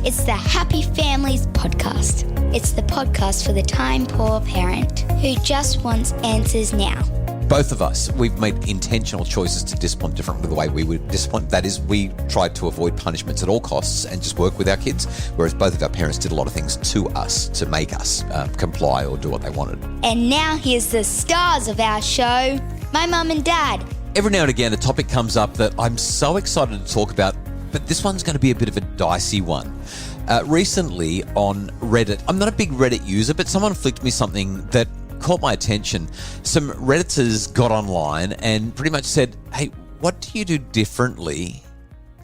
It's the Happy Families podcast. It's the podcast for the time-poor parent who just wants answers now. Both of us, we've made intentional choices to discipline differently the way we would discipline. That is, we tried to avoid punishments at all costs and just work with our kids, whereas both of our parents did a lot of things to us to make us comply or do what they wanted. And now here's the stars of our show, my mum and dad. Every now and again, a topic comes up that I'm so excited to talk about, but this one's going to be a bit of a dicey one. Recently on Reddit, I'm not a big Reddit user, but someone flicked me something that caught my attention. Some Redditors got online and pretty much said, hey, what do you do differently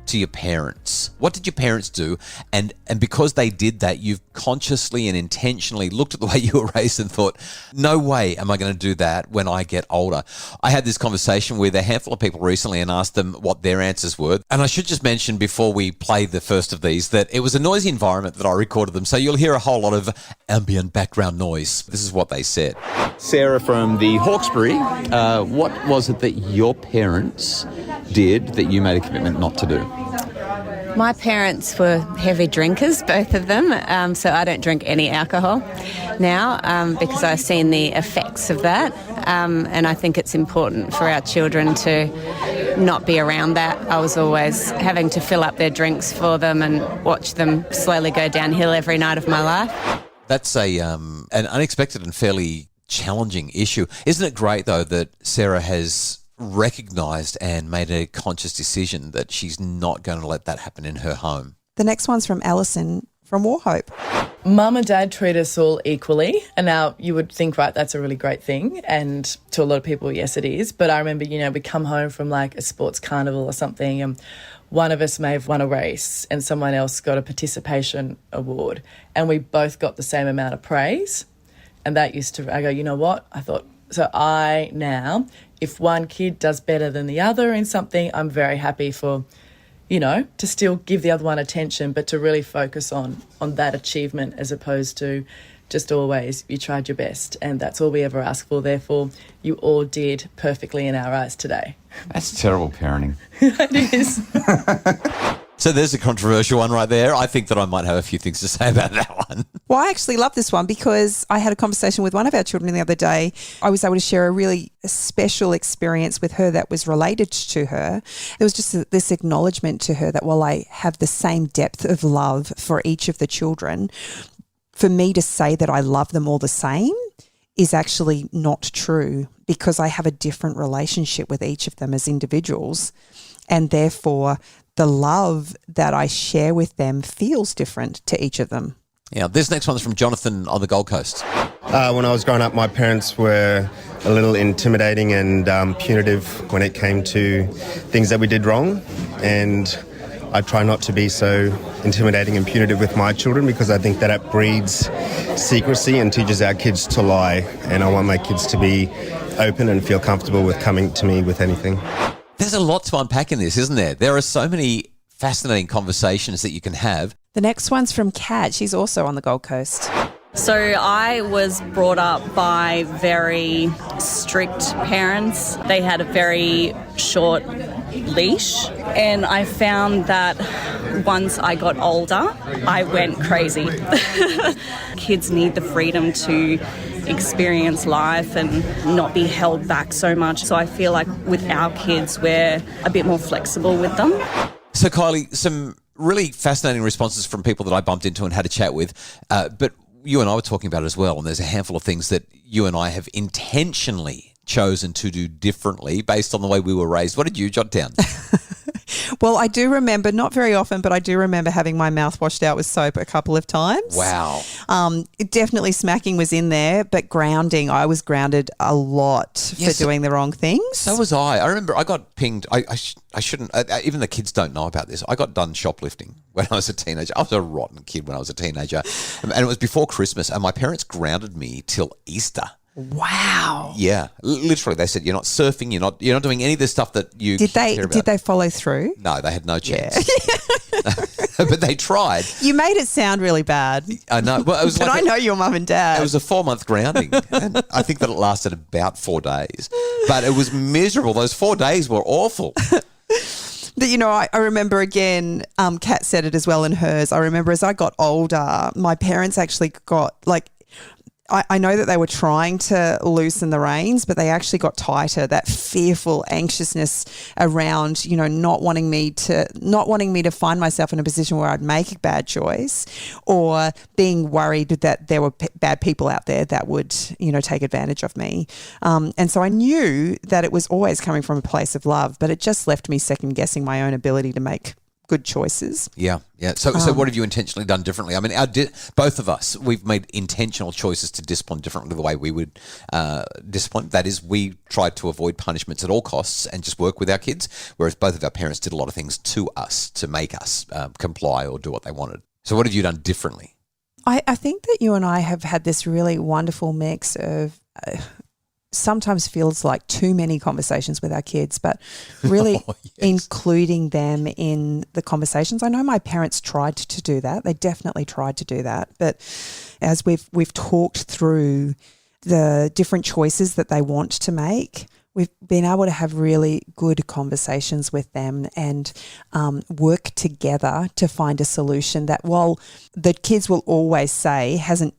to your parents? What did your parents do? And because they did that, you've consciously and intentionally looked at the way you were raised and thought, no way am I going to do that when I get older. I had this conversation with a handful of people recently and asked them what their answers were. And I should just mention before we play the first of these that it was a noisy environment that I recorded them. So you'll hear a whole lot of ambient background noise. This is what they said. Sarah from the Hawkesbury, what was it that your parents did that you made a commitment not to do? My parents were heavy drinkers, both of them, so I don't drink any alcohol now because I've seen the effects of that, and I think it's important for our children to not be around that. I was always having to fill up their drinks for them and watch them slowly go downhill every night of my life. That's an unexpected and fairly challenging issue. Isn't it great, though, that Sarah has recognised and made a conscious decision that she's not going to let that happen in her home? The next one's from Alison from Warhope. Mum and Dad treat us all equally, and now you would think, right, that's a really great thing, and to a lot of people, yes, it is. But I remember, we come home from like a sports carnival or something, and one of us may have won a race and someone else got a participation award, and we both got the same amount of praise. And that I go, you know what? I thought, so now, if one kid does better than the other in something, I'm very happy for, to still give the other one attention, but to really focus on that achievement as opposed to just always, you tried your best. And that's all we ever ask for. Therefore, you all did perfectly in our eyes today. That's terrible parenting. It is. So there's a controversial one right there. I think that I might have a few things to say about that one. Well, I actually love this one because I had a conversation with one of our children the other day. I was able to share a really special experience with her that was related to her. There was just this acknowledgement to her that while I have the same depth of love for each of the children, for me to say that I love them all the same is actually not true because I have a different relationship with each of them as individuals, and therefore the love that I share with them feels different to each of them. Yeah, this next one's from Jonathan on the Gold Coast. When I was growing up, my parents were a little intimidating and punitive when it came to things that we did wrong. And I try not to be so intimidating and punitive with my children because I think that breeds secrecy and teaches our kids to lie. And I want my kids to be open and feel comfortable with coming to me with anything. There's a lot to unpack in this, isn't there? There are so many fascinating conversations that you can have. The next one's from Kat. She's also on the Gold Coast. So I was brought up by very strict parents. They had a very short leash, and I found that once I got older, I went crazy. Kids need the freedom to experience life and not be held back so much. So I feel like with our kids, we're a bit more flexible with them. So Kylie, some really fascinating responses from people that I bumped into and had a chat with, but you and I were talking about it as well, and there's a handful of things that you and I have intentionally chosen to do differently based on the way we were raised. What did you jot down? Well, I do remember, not very often, but I do remember having my mouth washed out with soap a couple of times. Wow. Definitely smacking was in there, but grounding, I was grounded a lot for doing the wrong things. So was I. I remember I got pinged. I shouldn't, even the kids don't know about this. I got done shoplifting when I was a teenager. I was a rotten kid when I was a teenager. And it was before Christmas, and my parents grounded me till Easter. Wow. Yeah, literally. They said, you're not surfing, you're not doing any of the stuff that you care about. Did they follow through? No, they had no chance. Yeah. But they tried. You made it sound really bad. I know. Well, it was but I know your mum and dad. It was a 4-month grounding, and I think that it lasted about 4 days. But it was miserable. Those 4 days were awful. I remember again, Kat said it as well in hers. I remember as I got older, my parents actually got I know that they were trying to loosen the reins, but they actually got tighter. That fearful anxiousness around, not wanting me to find myself in a position where I'd make a bad choice, or being worried that there were bad people out there that would, take advantage of me. And so I knew that it was always coming from a place of love, but it just left me second guessing my own ability to make good choices. Yeah. So what have you intentionally done differently? I mean, both of us, we've made intentional choices to discipline differently the way we would discipline. That is, we tried to avoid punishments at all costs and just work with our kids, whereas both of our parents did a lot of things to us to make us comply or do what they wanted. So what have you done differently? I think that you and I have had this really wonderful mix of sometimes feels like too many conversations with our kids, but really including them in the conversations. I know my parents tried to do that. They definitely tried to do that. But as we've talked through the different choices that they want to make, we've been able to have really good conversations with them and work together to find a solution that, while the kids will always say hasn't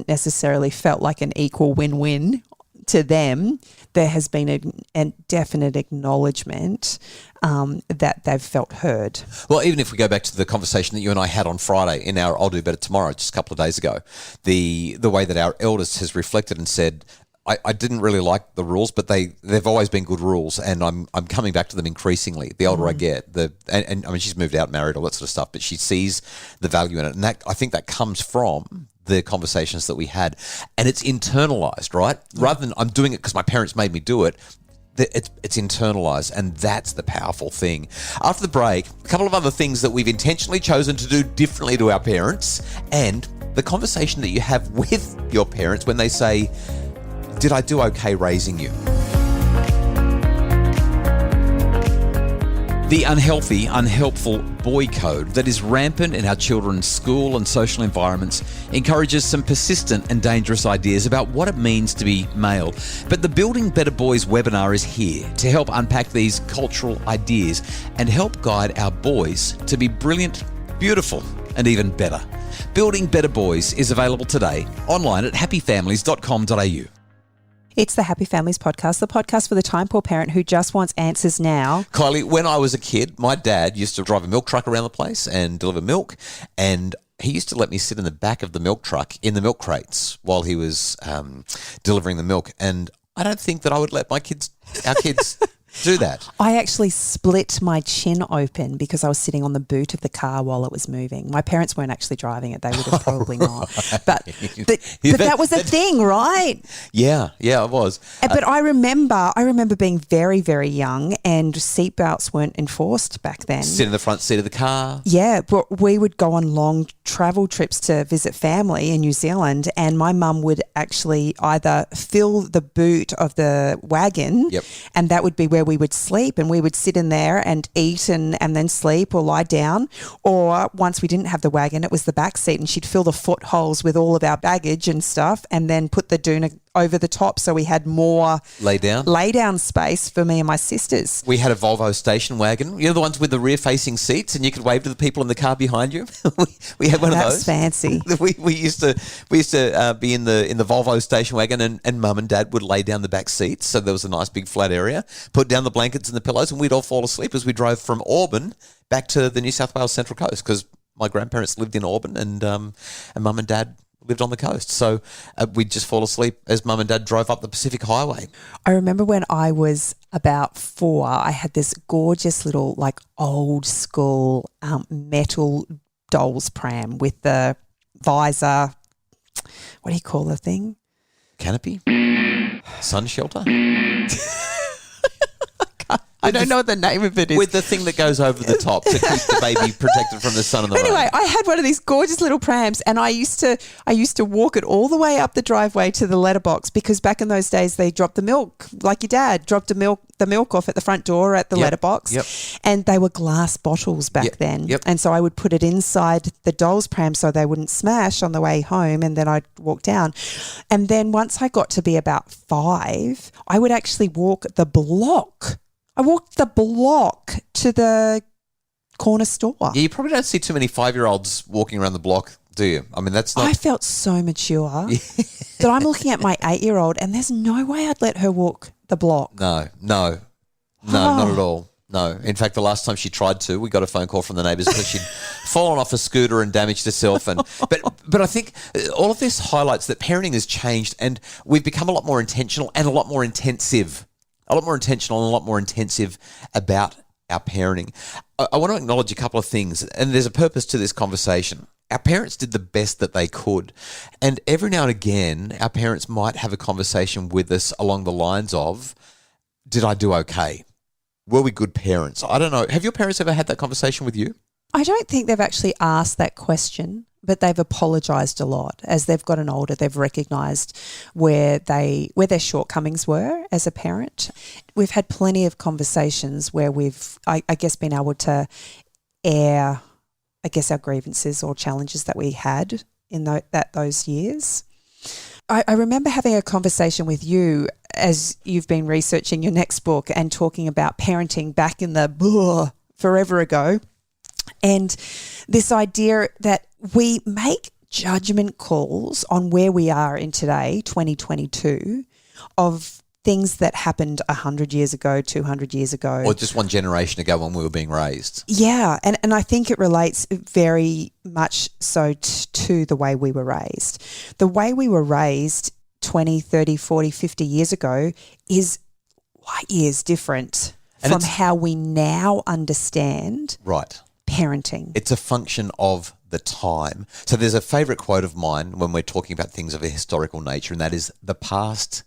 necessarily felt like an equal win-win to them, there has been a definite acknowledgement that they've felt heard. Well, even if we go back to the conversation that you and I had on Friday in our I'll Do Better Tomorrow, just a couple of days ago, the way that our eldest has reflected and said, I didn't really like the rules, but they've always been good rules, and I'm coming back to them increasingly. The older I get, and I mean, she's moved out, married, all that sort of stuff, but she sees the value in it, and that I think that comes from the conversations that we had, and it's internalized, right? Rather than I'm doing it because my parents made me do it. It's internalized, and that's the powerful thing. After the break, a couple of other things that we've intentionally chosen to do differently to our parents, and the conversation that you have with your parents when they say, did I do okay raising you? The unhealthy, unhelpful boy code that is rampant in our children's school and social environments encourages some persistent and dangerous ideas about what it means to be male. But the Building Better Boys webinar is here to help unpack these cultural ideas and help guide our boys to be brilliant, beautiful, and even better. Building Better Boys is available today online at happyfamilies.com.au. It's the Happy Families Podcast, the podcast for the time-poor parent who just wants answers now. Kylie, when I was a kid, my dad used to drive a milk truck around the place and deliver milk, and he used to let me sit in the back of the milk truck in the milk crates while he was delivering the milk. And I don't think that I would let our kids do that. I actually split my chin open because I was sitting on the boot of the car while it was moving. My parents weren't actually driving it. They would have probably not. But that was a thing, right? Yeah, it was. But I remember being very, very young, and seatbelts weren't enforced back then. Sit in the front seat of the car. Yeah, but we would go on long travel trips to visit family in New Zealand, and my mum would actually either fill the boot of the wagon, and that would be where we would sleep, and we would sit in there and eat and then sleep or lie down. Or once we didn't have the wagon, it was the back seat, and she'd fill the footholes with all of our baggage and stuff, and then put the doona over the top, so we had more lay down space for me and my sisters. We had a Volvo station wagon, the ones with the rear facing seats, and you could wave to the people in the car behind you. we had one of those. That's fancy. We used to be in the Volvo station wagon, and mum and dad would lay down the back seats, so there was a nice big flat area, put down the blankets and the pillows, and we'd all fall asleep as we drove from Auburn back to the New South Wales Central Coast, because my grandparents lived in Auburn, and mum and dad lived on the coast. So we'd just fall asleep as mum and dad drove up the Pacific Highway. I remember when I was about 4, I had this gorgeous little old school metal dolls pram with the visor. What do you call the thing? Canopy? Sun shelter? I don't know what the name of it is. With the thing that goes over the top to keep the baby protected from the sun and the rain. Anyway, I had one of these gorgeous little prams, and I used to walk it all the way up the driveway to the letterbox, because back in those days they dropped the milk, like your dad dropped the milk off at the front door at the letterbox. And they were glass bottles back then. And so I would put it inside the doll's pram so they wouldn't smash on the way home, and then I'd walk down. And then once I got to be about 5, I would actually walk the block I walked the block to the corner store. Yeah, you probably don't see too many 5-year-olds walking around the block, do you? I mean, that's not... I felt so mature that I'm looking at my 8-year-old and there's no way I'd let her walk the block. No, not at all. No. In fact, the last time she tried to, we got a phone call from the neighbours because she'd fallen off a scooter and damaged herself. But I think all of this highlights that parenting has changed and we've become a lot more intentional and a lot more intensive. A lot more intentional and a lot more intensive about our parenting. I want to acknowledge a couple of things, and there's a purpose to this conversation. Our parents did the best that they could. And every now and again, our parents might have a conversation with us along the lines of, did I do okay? Were we good parents? I don't know. Have your parents ever had that conversation with you? I don't think they've actually asked that question, but they've apologised a lot. As they've gotten older, they've recognised where their shortcomings were as a parent. We've had plenty of conversations where we've, I guess, been able to air, our grievances or challenges that we had in those years. I remember having a conversation with you as you've been researching your next book and talking about parenting back in the forever ago. And this idea that we make judgment calls on where we are in today, 2022, of things that happened 100 years ago, 200 years ago. Or just one generation ago when we were being raised. Yeah, and I think it relates very much so to the way we were raised. The way we were raised 20, 30, 40, 50 years ago is light years different from how we now understand parenting. It's a function of the time. So there's a favourite quote of mine when we're talking about things of a historical nature, and that is, the past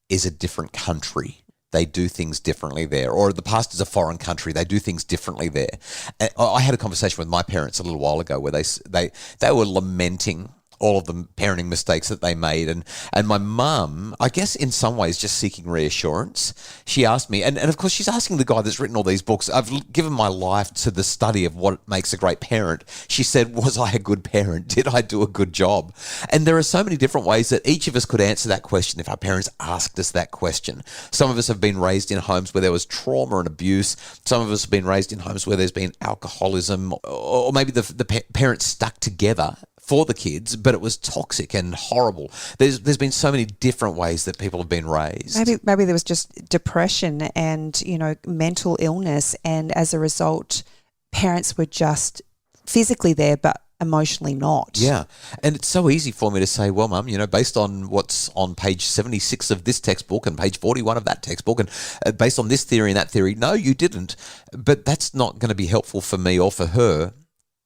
is a different country. They do things differently there. Or the past is a foreign country. They do things differently there. And I had a conversation with my parents a little while ago where they were lamenting all of the parenting mistakes that they made. And my mum, I guess in some ways just seeking reassurance, she asked me, and of course she's asking the guy that's written all these books. I've given my life to the study of what makes a great parent. She said, was I a good parent? Did I do a good job? And there are so many different ways that each of us could answer that question if our parents asked us that question. Some of us have been raised in homes where there was trauma and abuse. Some of us have been raised in homes where there's been alcoholism, or maybe the parents stuck together for the kids, but it was toxic and horrible. There's been so many different ways that people have been raised. Maybe there was just depression and, mental illness, and as a result, parents were just physically there but emotionally not. Yeah. And it's so easy for me to say, well, Mum, based on what's on page 76 of this textbook and page 41 of that textbook and based on this theory and that theory, no, you didn't. But that's not going to be helpful for me or for her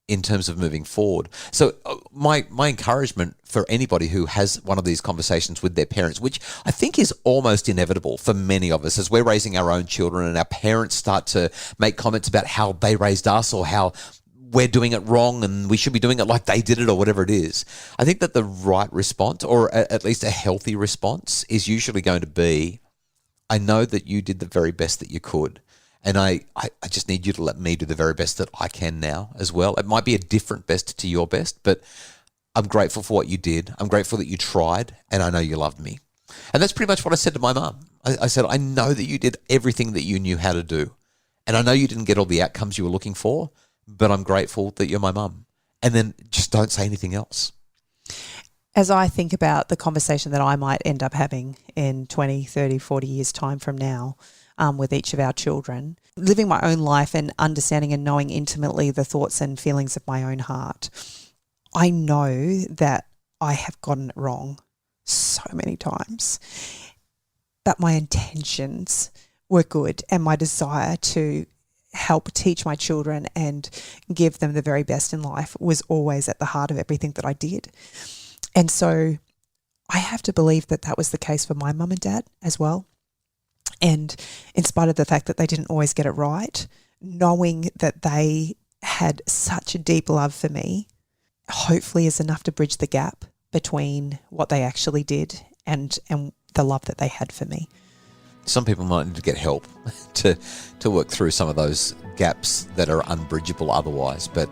in terms of moving forward. So my encouragement for anybody who has one of these conversations with their parents, which I think is almost inevitable for many of us as we're raising our own children and our parents start to make comments about how they raised us or how we're doing it wrong and we should be doing it like they did it or whatever it is. I think that the right response, or at least a healthy response, is usually going to be, I know that you did the very best that you could. And I just need you to let me do the very best that I can now as well. It might be a different best to your best, but I'm grateful for what you did. I'm grateful that you tried, and I know you loved me. And that's pretty much what I said to my mum. I said, I know that you did everything that you knew how to do. And I know you didn't get all the outcomes you were looking for, but I'm grateful that you're my mum. And then just don't say anything else. As I think about the conversation that I might end up having in 20, 30, 40 years' time from now, with each of our children, living my own life and understanding and knowing intimately the thoughts and feelings of my own heart, I know that I have gotten it wrong so many times, but my intentions were good and my desire to help teach my children and give them the very best in life was always at the heart of everything that I did. And so I have to believe that that was the case for my mum and dad as well. And in spite of the fact that they didn't always get it right, knowing that they had such a deep love for me, hopefully is enough to bridge the gap between what they actually did and the love that they had for me. Some people might need to get help to work through some of those gaps that are unbridgeable otherwise. But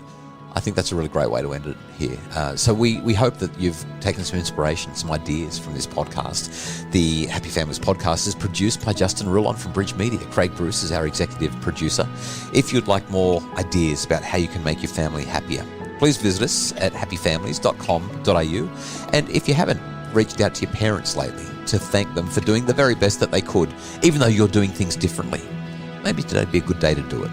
I think that's a really great way to end it here. So we hope that you've taken some inspiration, some ideas from this podcast. The Happy Families podcast is produced by Justin Rulon from Bridge Media. Craig Bruce is our executive producer. If you'd like more ideas about how you can make your family happier, please visit us at happyfamilies.com.au. And if you haven't reached out to your parents lately to thank them for doing the very best that they could, even though you're doing things differently, maybe today'd be a good day to do it.